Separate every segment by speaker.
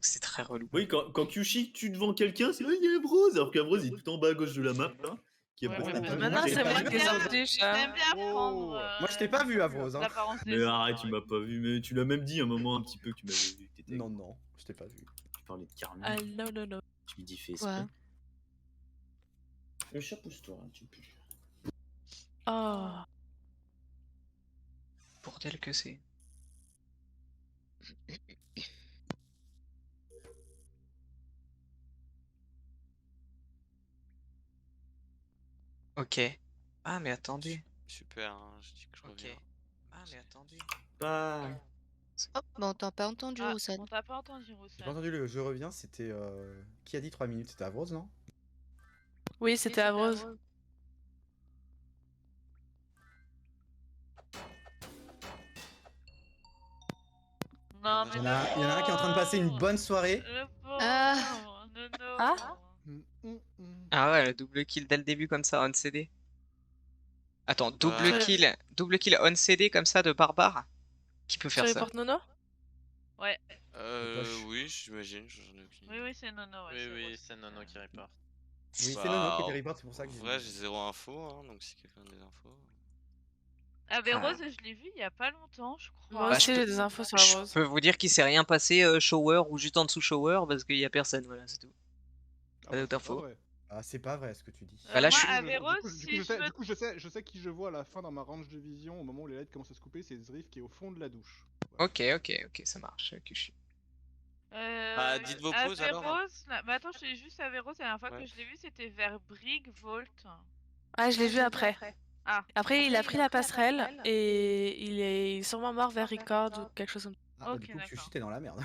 Speaker 1: donc c'est très relou.
Speaker 2: Oui, quand Kyushi tue devant quelqu'un, c'est là, il y a Avrose, alors qu'Avrose il est tout en bas à gauche de la map là, qui est
Speaker 3: Ouais,
Speaker 2: bon.
Speaker 3: mais
Speaker 4: Moi,
Speaker 3: maintenant,
Speaker 4: j'ai
Speaker 3: c'est
Speaker 4: pas
Speaker 3: moi
Speaker 4: vu
Speaker 3: qui les
Speaker 4: Avrose.
Speaker 3: affiche.
Speaker 5: J'aime bien prendre.
Speaker 4: Moi, je t'ai pas vu, Avrose. Hein.
Speaker 5: L'apparence des
Speaker 2: Mais
Speaker 5: gens.
Speaker 2: arrête, tu m'as pas vu, mais tu l'as même dit un moment un petit peu que tu m'avais vu. Que t'étais...
Speaker 4: Non, je t'ai pas vu.
Speaker 2: Tu parlais de Carmine.
Speaker 3: Ah non.
Speaker 2: Tu lui dis fais
Speaker 6: Quoi?
Speaker 2: exprès. Le chat pousse-toi, hein, tu pues.
Speaker 3: Oh.
Speaker 1: Bordel que c'est. Ok. Ah mais attendez.
Speaker 7: Super, hein, je dis que je
Speaker 1: Ok.
Speaker 7: reviens.
Speaker 1: Ah mais attendez.
Speaker 2: Pas.
Speaker 6: Hop, bah on t'a pas entendu,
Speaker 5: Ah,
Speaker 6: Roussan.
Speaker 5: on t'a pas entendu,
Speaker 4: J'ai pas
Speaker 5: Roussan.
Speaker 4: entendu le je reviens, c'était. Qui a dit 3 minutes? C'était Avrose, non?
Speaker 3: Oui, c'était Avrose.
Speaker 5: Non, mais
Speaker 4: Il y en a un qui est en train de passer une bonne soirée.
Speaker 5: Le pauvre.
Speaker 6: Ah.
Speaker 5: Non.
Speaker 3: Ah.
Speaker 1: Ah ouais, le double kill dès le début comme ça, on CD. Attends, double kill on CD comme ça de barbare. Qui peut
Speaker 3: Tu
Speaker 1: faire ça?
Speaker 3: reportes Nono?
Speaker 5: Ouais.
Speaker 7: Oui, j'imagine, j'en ai aucune idée.
Speaker 5: Oui, c'est Nono. Ouais,
Speaker 8: Oui, c'est Nono qui reporte.
Speaker 4: Oui, c'est
Speaker 7: Bah,
Speaker 4: Nono qui était report, c'est pour ça que
Speaker 7: En
Speaker 4: j'ai
Speaker 7: vrai,
Speaker 4: dit.
Speaker 7: j'ai zéro info, hein, donc si quelqu'un a des infos.
Speaker 5: Ah, mais Rose, je l'ai vu il y a pas longtemps, je crois.
Speaker 3: Moi
Speaker 1: Bah,
Speaker 3: aussi,
Speaker 1: je
Speaker 3: j'ai des infos sur
Speaker 1: Je
Speaker 3: Avrose.
Speaker 1: peux vous dire qu'il s'est rien passé shower ou juste en dessous shower parce qu'il y a personne, voilà, c'est tout. Pas d'autres infos.
Speaker 4: Ah, c'est pas vrai ce que tu dis.
Speaker 1: Bah là,
Speaker 5: moi,
Speaker 1: je suis-
Speaker 5: Averroes,
Speaker 9: Du
Speaker 5: si
Speaker 9: coup,
Speaker 5: je
Speaker 9: je sais qui je vois à la fin dans ma range de vision au moment où les lights commencent à se couper, c'est Zriff qui est au fond de la douche.
Speaker 1: Ok, ça marche. Kushi.
Speaker 7: Bah, dites vos pauses, alors, hein.
Speaker 5: Bah attends, je l'ai juste Averroes, la dernière fois
Speaker 7: Ouais.
Speaker 5: que je l'ai vu, c'était vers Brig Vault.
Speaker 3: Ah, je l'ai vu après.
Speaker 5: Ah.
Speaker 3: Après, il a pris la passerelle et il est sûrement mort vers Record ou quelque chose comme ça.
Speaker 4: Ah, bah,
Speaker 5: Ok,
Speaker 4: du coup, Kyushi,
Speaker 5: d'accord.
Speaker 4: t'es dans la merde.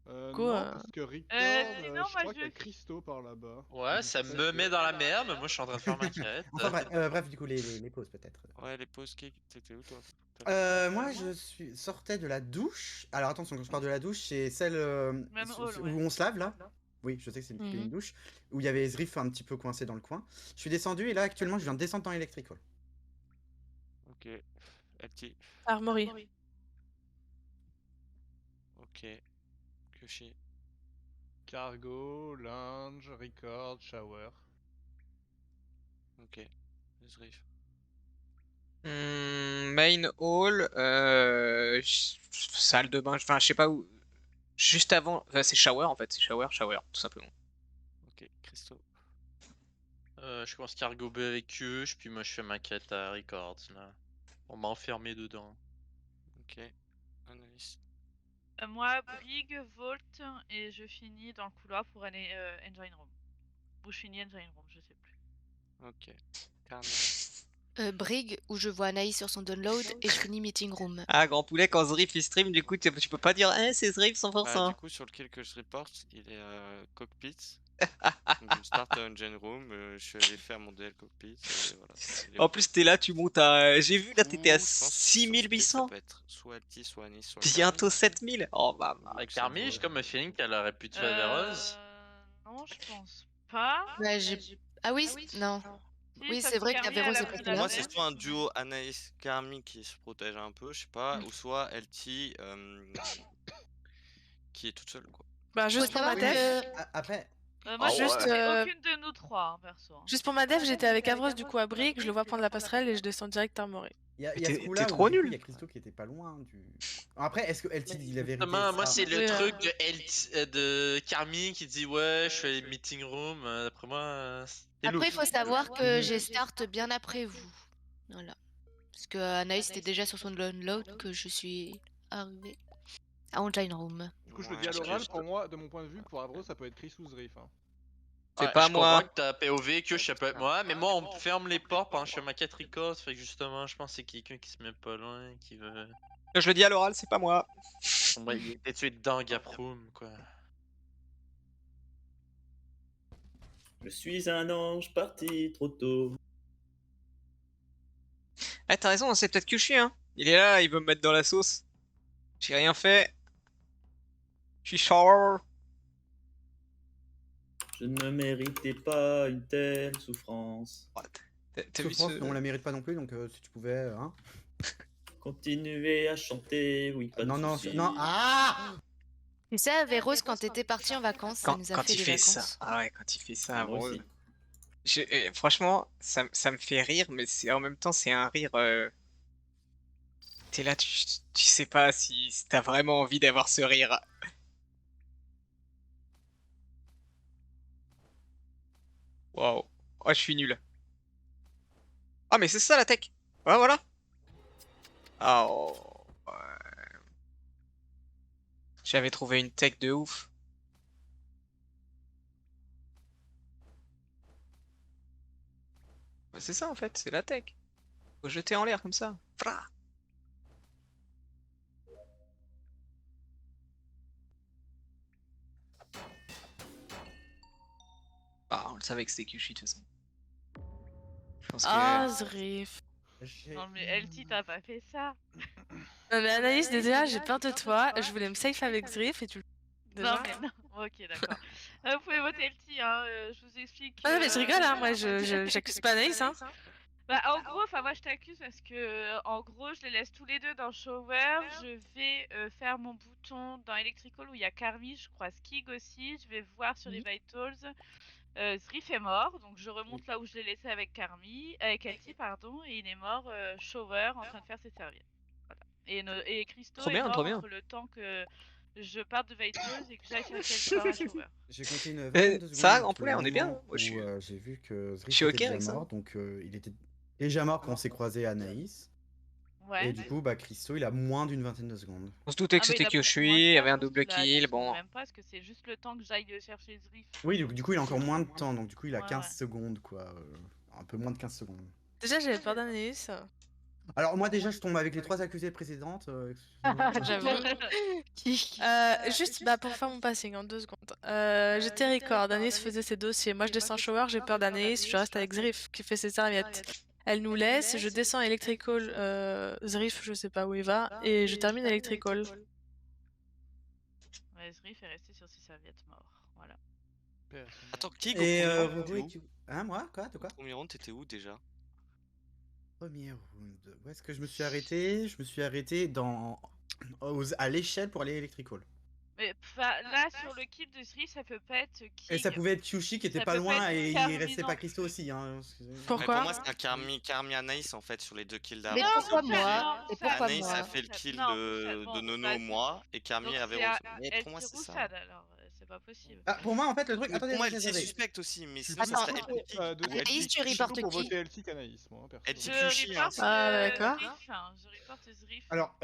Speaker 5: sinon,
Speaker 9: Non, parce que Record,
Speaker 5: moi,
Speaker 9: je crois qu'il y a
Speaker 5: je-
Speaker 9: Christo par là-bas.
Speaker 8: Ouais, ça me met dans la merde, mais moi je suis en train de faire ma quête.
Speaker 4: Enfin, bref, du coup, les pauses peut-être.
Speaker 7: Ouais, les pauses, t'étais où toi?
Speaker 4: Moi, sortais de la douche. Alors attention, quand je parle de la douche, c'est celle
Speaker 5: Même
Speaker 4: où
Speaker 5: hall, ouais.
Speaker 4: on se lave là. Oui, je sais que c'est une douche. Où il y avait Zriff un petit peu coincé dans le coin. Je suis descendu et là, actuellement, je viens de descendre dans Electrical.
Speaker 7: Ok. LT.
Speaker 3: Armory.
Speaker 7: Ok. Kyoshi.
Speaker 9: Cargo, linge, record, shower.
Speaker 7: Ok. Zriff.
Speaker 1: Main hall, salle de bain, enfin je sais pas où. Juste avant, enfin, c'est shower en fait, c'est shower, tout simplement.
Speaker 7: Ok. Christo.
Speaker 8: Je commence cargo B avec eux, puis moi je fais ma quête à Records là. On m'a enfermé dedans.
Speaker 7: Ok. Analyse.
Speaker 5: Moi, Brig, Vault, et je finis dans le couloir pour aller Engine Room. Ou je finis Engine Room, je sais plus.
Speaker 7: Ok. Carmine.
Speaker 6: Brig, où je vois Anaïs sur son download et je finis meeting room.
Speaker 1: Ah, grand poulet, quand Zriff il stream, du coup tu peux pas dire c'est Zriff 100%.
Speaker 7: Du coup, sur lequel que je reporte, il est cockpit. Donc, je start à engine room, je suis allé faire mon DL cockpit. Et voilà.
Speaker 1: En plus, t'es là, tu montes à. J'ai vu là, t'étais à
Speaker 7: Ou, je pense que sur ce
Speaker 1: 6800.
Speaker 7: ça peut être soit LT, soit Anis, soit
Speaker 1: Bientôt
Speaker 7: Carmine.
Speaker 1: 7000. Oh bah.
Speaker 8: Avec Carmi, j'ai comme un feeling qu'elle aurait pu tuer Averroes.
Speaker 5: Non, je pense pas.
Speaker 6: Bah, ah oui, non.
Speaker 5: Si,
Speaker 6: Oui,
Speaker 5: parce
Speaker 6: c'est vrai
Speaker 5: que
Speaker 6: qu'Averroes
Speaker 5: Carmi,
Speaker 6: est
Speaker 5: elle a
Speaker 6: pas
Speaker 5: pris
Speaker 6: là.
Speaker 5: la
Speaker 7: Moi,
Speaker 5: verte.
Speaker 7: c'est soit un duo Anaïs Carmine qui se protège un peu, je sais pas, ou soit LT qui est toute seule, quoi.
Speaker 3: Bah, juste
Speaker 6: Faut
Speaker 3: pour ma
Speaker 6: savoir
Speaker 3: def.
Speaker 4: Après,
Speaker 5: Moi,
Speaker 3: juste,
Speaker 5: je fais aucune de nous trois, hein, perso.
Speaker 3: Juste pour ma def, j'étais avec Avrose du coup à Brick, je le vois prendre la passerelle et je descends direct à Armory.
Speaker 4: il y a
Speaker 1: Mais
Speaker 4: ce
Speaker 1: t'es
Speaker 4: coup-là
Speaker 1: trop
Speaker 4: où du coup, il
Speaker 1: nul.
Speaker 4: y a Christo qui était pas loin du. Après, est-ce que LT dit la vérité?
Speaker 8: Justement, moi
Speaker 4: ça-
Speaker 8: c'est le
Speaker 3: Oui,
Speaker 8: truc de Carmi qui dit ouais, je fais les meeting room. D'après moi, c'est
Speaker 6: Après,
Speaker 8: louche.
Speaker 6: il faut savoir que j'ai start bien après vous. Voilà. Parce que Anaïs était déjà sur son download que je suis arrivé à Engine Room.
Speaker 9: Du coup, je le dis à
Speaker 7: Ouais,
Speaker 9: l'oral,
Speaker 7: ok.
Speaker 9: pour moi, de mon point de vue, pour Avro, ça peut être Chris ou Zriff. Hein.
Speaker 1: C'est pas
Speaker 8: je
Speaker 1: moi.
Speaker 8: comprends que t'as POV, que je sais pas être moi, mais moi on ferme les portes pendant que je fais ma quête record, fait que justement je pense que c'est quelqu'un qui se met pas loin, qui veut...
Speaker 1: Je le dis à l'oral, c'est pas moi.
Speaker 8: Bon, il était tué dans Gap Room quoi.
Speaker 2: Je suis un ange parti trop tôt.
Speaker 1: Eh, t'as raison, c'est peut-être Kushi, hein. Il est là, il veut me mettre dans la sauce. J'ai rien fait. Je suis shower.
Speaker 2: Je ne méritais pas une telle souffrance.
Speaker 1: T'as vu
Speaker 4: Souffrance,
Speaker 1: ce...
Speaker 4: on la mérite pas non plus, donc si tu pouvais. Hein.
Speaker 2: Continuez à chanter, oui, pas de
Speaker 4: Non,
Speaker 2: soucis.
Speaker 4: non. Ah
Speaker 6: Et ça, Véros, quand t'étais parti en vacances, ça nous a
Speaker 1: Quand
Speaker 6: fait
Speaker 1: il
Speaker 6: des
Speaker 1: fait ça.
Speaker 6: vacances.
Speaker 1: Ah ouais, quand il fait ça,
Speaker 2: Moi
Speaker 1: bro.
Speaker 2: aussi.
Speaker 1: Franchement, ça me fait rire, mais en même temps, c'est un rire. T'es là, tu sais pas si t'as vraiment envie d'avoir ce rire. Waouh. Oh, je suis nul. Ah, mais c'est ça la tech. Ouais, voilà. Ah, oh, ouais. J'avais trouvé une tech de ouf. Ouais, c'est ça en fait, c'est la tech. Faut jeter en l'air comme ça. Fra. Ah, on le savait que c'était Kyushi de toute façon. Je pense que.
Speaker 3: Ah, Zriff.
Speaker 5: Non mais LT, t'as pas fait ça.
Speaker 3: Non, mais Anaïs, déjà, j'ai peur de toi. Je voulais me safe avec Zriff et tu.
Speaker 5: Non
Speaker 3: Déjà.
Speaker 5: mais non. Ok, d'accord. Vous pouvez voter LT, hein. Je vous explique.
Speaker 3: Ah non, mais je rigole, hein. Moi, j'accuse pas Anaïs, hein.
Speaker 5: Bah, en gros, enfin moi je t'accuse parce que en gros je les laisse tous les deux dans Shower. Je vais faire mon bouton dans Electrical où il y a Carmi, je crois Skig aussi. Je vais voir sur les Vitals. Zriff est mort, donc je remonte là où je l'ai laissé avec LT, pardon, et il est mort Shower en train de faire ses serviettes. Voilà. Et Christo
Speaker 1: Trop
Speaker 5: est
Speaker 1: bien,
Speaker 5: mort
Speaker 1: trop bien.
Speaker 5: entre le temps que je parte de Vitals et que j'aille chercher le corps à Shower.
Speaker 4: J'ai compté une vingtaine de secondes.
Speaker 1: ça, en
Speaker 4: entre
Speaker 1: poulet,
Speaker 4: le
Speaker 1: on est bien.
Speaker 4: moment
Speaker 1: Moi, je suis-
Speaker 4: où, j'ai vu que Zriff
Speaker 1: suis
Speaker 4: était
Speaker 1: ok avec
Speaker 4: déjà
Speaker 1: ça.
Speaker 4: mort, donc il était déjà mort quand on s'est croisé à Anaïs.
Speaker 5: Ouais.
Speaker 4: Et du coup, bah, Christo, il a moins d'une vingtaine de secondes.
Speaker 1: On se doutait que
Speaker 5: Ah, mais
Speaker 1: c'était
Speaker 5: il a beaucoup
Speaker 1: Kyushi,
Speaker 5: moins que
Speaker 1: il y
Speaker 5: ça,
Speaker 1: avait un
Speaker 5: je pense
Speaker 1: double
Speaker 5: qu'il a 10
Speaker 1: kill,
Speaker 5: secondes,
Speaker 1: bon.
Speaker 5: même pas, parce que c'est juste le temps que j'aille chercher Zriff.
Speaker 4: Oui, du coup, il a encore moins de temps, donc du coup, il a
Speaker 5: Ouais,
Speaker 4: 15
Speaker 5: ouais.
Speaker 4: secondes, quoi. Un peu moins de 15 secondes.
Speaker 3: Déjà, j'avais peur d'Anaïs.
Speaker 4: Alors, moi, déjà, je tombe avec les 3 accusés précédentes.
Speaker 6: J'avoue.
Speaker 3: Juste bah, pour faire mon passing en 2 secondes. J'étais record, Anaïs faisait ses dossiers. Moi je descends shower, j'ai peur d'Anaïs, je reste avec Zriff qui fait ses serviettes. Elle nous laisse, je descends electrical, Zriff je sais pas où il va, et je termine electrical.
Speaker 5: Ouais, Zriff est resté sur ses serviettes mort. Voilà.
Speaker 7: Attends, qui
Speaker 4: Et
Speaker 7: au
Speaker 4: Roro,
Speaker 7: premier round,
Speaker 4: Hein, moi? Quoi? De quoi?
Speaker 7: premier round, t'étais où déjà?
Speaker 4: Premier round. Où est-ce que je me suis arrêté? Je me suis arrêté à l'échelle pour aller electrical.
Speaker 5: Mais là, sur le kill de Zriff, ça peut pas être King.
Speaker 4: Et ça pouvait être Kyushi qui était
Speaker 5: Ça
Speaker 4: pas
Speaker 5: peut pas
Speaker 4: loin
Speaker 5: être
Speaker 4: et il
Speaker 5: Carmi
Speaker 4: restait
Speaker 5: non
Speaker 4: pas
Speaker 5: plus.
Speaker 4: Christo aussi. Hein. excusez-moi.
Speaker 3: Pourquoi
Speaker 7: Pour moi, c'est un Carmi Anaïs en fait sur les 2 kills d'avant.
Speaker 6: Mais
Speaker 5: Non,
Speaker 6: pourquoi
Speaker 5: Bouchard,
Speaker 6: moi?
Speaker 5: non,
Speaker 6: Et
Speaker 5: Bouchard,
Speaker 6: pourquoi
Speaker 7: Anaïs
Speaker 6: moi?
Speaker 7: a fait le kill
Speaker 5: Non,
Speaker 7: de
Speaker 5: Bouchard, bon,
Speaker 7: Nono
Speaker 5: bah,
Speaker 7: au moi et Carmi
Speaker 5: Donc
Speaker 7: avait
Speaker 5: c'est
Speaker 7: Rose. Mais
Speaker 5: LT
Speaker 7: pour moi, c'est ça.
Speaker 5: Roussade, alors, c'est pas possible.
Speaker 4: Ah, pour moi, en fait, le truc.
Speaker 7: Mais
Speaker 4: Attendez,
Speaker 7: pour moi, elle
Speaker 4: attendez,
Speaker 7: est
Speaker 4: attendez.
Speaker 7: suspecte aussi, mais
Speaker 9: Je suis
Speaker 7: sinon,
Speaker 9: plus
Speaker 7: ça
Speaker 6: Attends,
Speaker 7: serait
Speaker 9: chaud,
Speaker 7: LT
Speaker 9: de-
Speaker 7: ou
Speaker 6: Anaïs,
Speaker 7: LT.
Speaker 6: tu
Speaker 9: je suis
Speaker 6: reportes
Speaker 9: chaud pour
Speaker 6: qui?
Speaker 9: voter LT qu'Anaïs, moi, perso.
Speaker 7: LT
Speaker 5: Je
Speaker 7: Kyushi, hein,
Speaker 5: reporte
Speaker 3: d'accord.
Speaker 5: Zriff, hein, je reporte Zriff.
Speaker 4: Alors,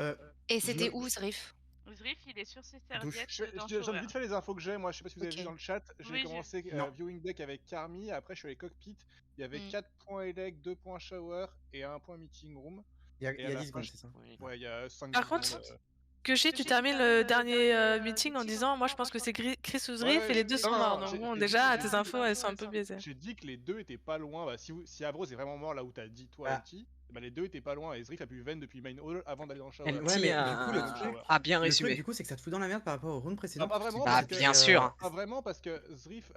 Speaker 6: Et c'était où, Zriff?
Speaker 5: Zriff, il est sur ses
Speaker 4: Douche.
Speaker 5: serviettes dans
Speaker 9: Je donne
Speaker 5: Shower.
Speaker 9: vite fait les infos que j'ai. Moi, je sais pas si vous avez
Speaker 6: Ok.
Speaker 9: vu dans le chat. J'ai
Speaker 5: Oui, j'ai
Speaker 9: commencé
Speaker 4: Non.
Speaker 9: viewing deck avec Carmi. Après, je suis allé cockpit. Il y avait
Speaker 6: Mm.
Speaker 9: 4 points elect, 2 points shower et 1 point meeting room.
Speaker 4: Il y a,
Speaker 9: Et
Speaker 4: il y
Speaker 9: à
Speaker 4: a
Speaker 9: la
Speaker 4: 10
Speaker 9: fin,
Speaker 4: secondes,
Speaker 9: je-
Speaker 4: c'est ça.
Speaker 7: Oui.
Speaker 9: Ouais, il y a 5
Speaker 3: Par
Speaker 9: secondes.
Speaker 3: contre, Kyushi, tu termines le dernier meeting en disant moi je pense que c'est Chris ou Zriff
Speaker 9: Ouais,
Speaker 3: et les deux
Speaker 9: non,
Speaker 3: sont
Speaker 9: non,
Speaker 3: morts.
Speaker 9: non,
Speaker 3: Donc
Speaker 9: j'ai-
Speaker 3: bon,
Speaker 9: j'ai
Speaker 3: déjà
Speaker 9: dit-
Speaker 3: tes infos elles sont un peu biaisées.
Speaker 9: J'ai dit que les deux étaient pas loin. Bah, si Avros est vraiment mort là où t'as dit toi,
Speaker 4: Ah.
Speaker 9: LT, bah, les deux étaient pas loin. Et Zriff a pu Ven depuis main hall avant d'aller dans le shower.
Speaker 1: LT
Speaker 4: Ouais, mais
Speaker 1: a...
Speaker 4: du coup, le truc-
Speaker 1: a bien
Speaker 4: Le
Speaker 1: résumé.
Speaker 4: truc, du coup, c'est que ça te fout dans la merde par rapport au round précédent.
Speaker 9: pas vraiment,
Speaker 1: Bah,
Speaker 9: parce que,
Speaker 1: bien sûr.
Speaker 9: Pas vraiment parce que Zriff,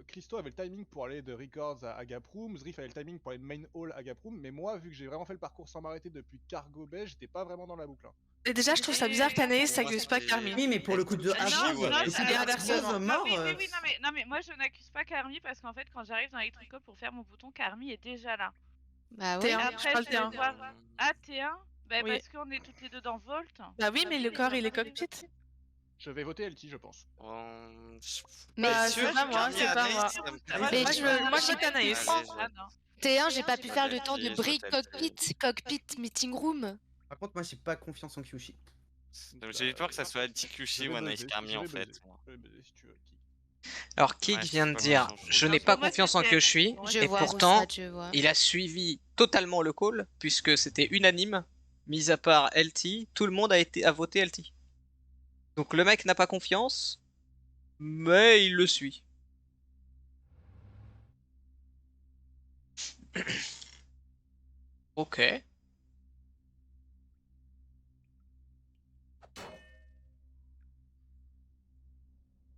Speaker 9: Christo avait le timing pour aller de Records à Gaproom, Zriff avait le timing pour aller de Main Hall à Gaproom, mais moi, vu que j'ai vraiment fait le parcours sans m'arrêter depuis Cargo Bay, j'étais pas vraiment dans la boucle. Hein.
Speaker 3: Et déjà je trouve ça bizarre qu'Anaïs
Speaker 7: Pour moi,
Speaker 3: s'accuse pas
Speaker 7: c'était-
Speaker 3: Carmi.
Speaker 4: Oui, mais pour le coup de
Speaker 7: Ah,
Speaker 5: Non,
Speaker 4: Avros,
Speaker 7: ouais,
Speaker 5: non,
Speaker 7: mais
Speaker 4: le
Speaker 5: c'est
Speaker 4: coup de
Speaker 3: inversement.
Speaker 4: Avros
Speaker 5: Non,
Speaker 4: mort.
Speaker 5: oui, non, mais moi je n'accuse pas Carmi parce qu'en fait, quand j'arrive dans Electrico pour faire mon bouton, Carmi est déjà là.
Speaker 6: Bah
Speaker 3: T'es
Speaker 6: oui.
Speaker 3: un-
Speaker 5: Après,
Speaker 3: je
Speaker 5: je vais
Speaker 3: parle T1.
Speaker 5: voir. Ah, T1 Bah,
Speaker 3: Oui.
Speaker 5: parce qu'on est toutes les deux dans Volt.
Speaker 3: Bah oui, mais le corps il est cockpit.
Speaker 9: Je vais voter LT, je pense.
Speaker 6: Mais
Speaker 3: Bah,
Speaker 6: sûr,
Speaker 3: c'est pas moi,
Speaker 7: Carmi
Speaker 3: c'est pas
Speaker 7: Anaïs,
Speaker 3: moi.
Speaker 7: ça me
Speaker 6: Mais
Speaker 7: paraît-
Speaker 3: Moi je vote Anaïs.
Speaker 7: Allez,
Speaker 5: Ah non.
Speaker 6: T1, j'ai pas pu faire le
Speaker 7: LT,
Speaker 6: temps de
Speaker 7: je vote
Speaker 6: brick
Speaker 7: LT.
Speaker 6: cockpit, meeting room.
Speaker 4: Par contre, moi, j'ai pas confiance en Kyushi.
Speaker 7: Donc, j'ai eu peur que ça soit LT Kyushi ou Anaïs Carmi en fait.
Speaker 9: Je vais buzzer si tu veux.
Speaker 1: Alors, Kik
Speaker 7: Ouais,
Speaker 1: vient de
Speaker 7: c'est pas
Speaker 1: dire
Speaker 7: grave,
Speaker 1: je
Speaker 7: je
Speaker 1: n'ai
Speaker 5: pense.
Speaker 1: pas
Speaker 5: Pour moi,
Speaker 1: confiance en
Speaker 5: c'était-
Speaker 1: Kyushi,
Speaker 5: Ouais,
Speaker 6: Je
Speaker 1: et
Speaker 6: vois
Speaker 1: pourtant,
Speaker 6: Roussade, je vois.
Speaker 1: il a suivi totalement le call, puisque c'était unanime, mis à part LT, tout le monde a voté LT. Donc le mec n'a pas confiance, mais il le suit. Ok.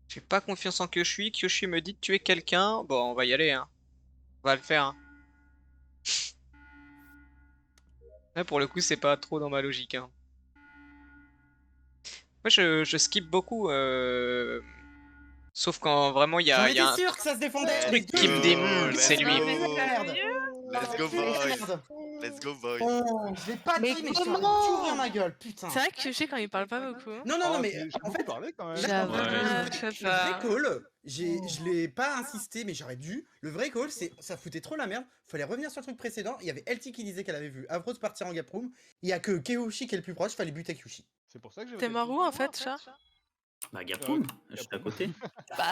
Speaker 1: J'ai pas confiance en Kyoshi. Kyoshi me dit de tuer quelqu'un. Bon, on va y aller, hein. On va le faire, hein. Là, pour le coup, c'est pas trop dans ma logique, hein. Moi, je skip beaucoup. Sauf quand vraiment il y
Speaker 4: J'en
Speaker 1: a un
Speaker 4: étais sûr que ça se défendait.
Speaker 1: truc
Speaker 4: les
Speaker 1: qui
Speaker 4: deux.
Speaker 1: me démonte,
Speaker 7: let's
Speaker 1: c'est lui.
Speaker 7: go.
Speaker 4: Merde.
Speaker 7: Let's go, boys. Let's go, boys.
Speaker 4: Oh, je l'ai pas
Speaker 6: Mais
Speaker 4: dit, mais je suis
Speaker 6: comment
Speaker 4: tout ouvrir ma gueule, putain.
Speaker 3: C'est vrai que Kyushi, quand il parle pas beaucoup.
Speaker 4: Non, non, non,
Speaker 9: Oh,
Speaker 4: mais
Speaker 9: j'ai
Speaker 4: en
Speaker 9: beaucoup
Speaker 4: fait,
Speaker 9: parlé quand même.
Speaker 6: J'avoue.
Speaker 3: Je sais
Speaker 4: le vrai
Speaker 3: pas.
Speaker 4: call, je l'ai pas insisté, mais j'aurais dû. Le vrai call, c'est ça foutait trop la merde. Fallait revenir sur le truc précédent. Il y avait LT qui disait qu'elle avait vu Avros partir en gap room. Il y a que Kyoshi qui est le plus proche. Fallait buter Kyoshi.
Speaker 9: C'est pour ça que j'ai
Speaker 3: T'es
Speaker 9: voté
Speaker 3: mort
Speaker 9: Kyushi.
Speaker 3: où en fait, chat?
Speaker 2: Bah, Gaproum, je suis à côté.
Speaker 3: Bah,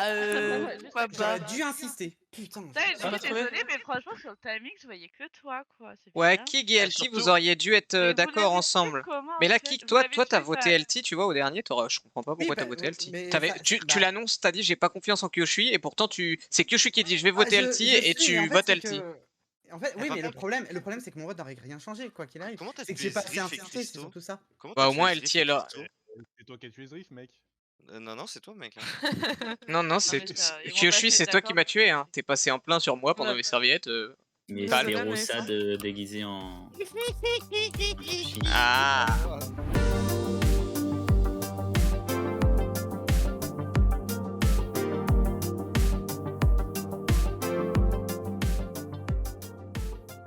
Speaker 3: pourquoi
Speaker 4: J'aurais
Speaker 3: pas?
Speaker 4: dû insister. Putain.
Speaker 5: Putain,
Speaker 3: Ça
Speaker 5: je
Speaker 3: va
Speaker 5: suis
Speaker 3: trouver.
Speaker 5: désolée, mais franchement, sur le timing, je voyais que toi, quoi. C'est
Speaker 1: Ouais,
Speaker 5: bizarre.
Speaker 1: Kig et LT, vous
Speaker 8: surtout-
Speaker 1: auriez dû être
Speaker 5: Mais vous
Speaker 1: d'accord
Speaker 5: l'avez fait
Speaker 1: ensemble.
Speaker 5: comment,
Speaker 1: Mais là,
Speaker 5: en fait
Speaker 1: Kig,
Speaker 5: Vous
Speaker 1: toi,
Speaker 5: l'avez
Speaker 1: t'as
Speaker 5: fait
Speaker 1: voté
Speaker 5: ça.
Speaker 1: LT, tu vois, au dernier, je comprends pas pourquoi
Speaker 4: Oui,
Speaker 1: t'as
Speaker 4: bah,
Speaker 1: voté LT.
Speaker 4: mais
Speaker 1: T'avais-
Speaker 4: ça-
Speaker 1: tu
Speaker 4: bah-
Speaker 1: l'annonces, t'as dit j'ai pas confiance en Kyoshi, et pourtant c'est Kyoshi qui dit je vais
Speaker 4: Ah,
Speaker 1: voter
Speaker 4: je-
Speaker 1: LT,
Speaker 4: je
Speaker 1: et
Speaker 4: sais,
Speaker 1: tu
Speaker 4: en fait,
Speaker 1: votes
Speaker 4: c'est
Speaker 1: LT.
Speaker 4: que- En fait, oui,
Speaker 7: par
Speaker 4: mais
Speaker 7: contre-
Speaker 4: le problème, c'est que mon vote n'aurait rien changé, quoi qu'il arrive.
Speaker 7: Comment t'as
Speaker 4: C'est que
Speaker 7: tué
Speaker 4: j'ai pas assez
Speaker 7: Zrif et
Speaker 4: insisté, c'est
Speaker 7: Christo
Speaker 4: surtout ça.
Speaker 7: Comment
Speaker 1: Bah,
Speaker 7: t'as
Speaker 1: au
Speaker 7: tué
Speaker 1: moins,
Speaker 7: Zrif
Speaker 1: LT
Speaker 7: et
Speaker 1: est là.
Speaker 7: Christo
Speaker 9: C'est toi qui as tué Zrif, mec.
Speaker 7: Non, c'est toi, mec.
Speaker 1: Non, non,
Speaker 5: mais
Speaker 1: c'est
Speaker 5: ça, ils vont
Speaker 1: Kyoshi,
Speaker 5: passer
Speaker 1: c'est toi qui
Speaker 5: d'accord.
Speaker 1: m'as tué, hein. T'es passé en plein sur moi pendant
Speaker 3: Ouais.
Speaker 1: mes serviettes.
Speaker 2: Mais
Speaker 3: Désolé,
Speaker 2: c'était
Speaker 3: mais
Speaker 2: Rossa
Speaker 3: ça-
Speaker 2: déguisé en.
Speaker 1: Ah.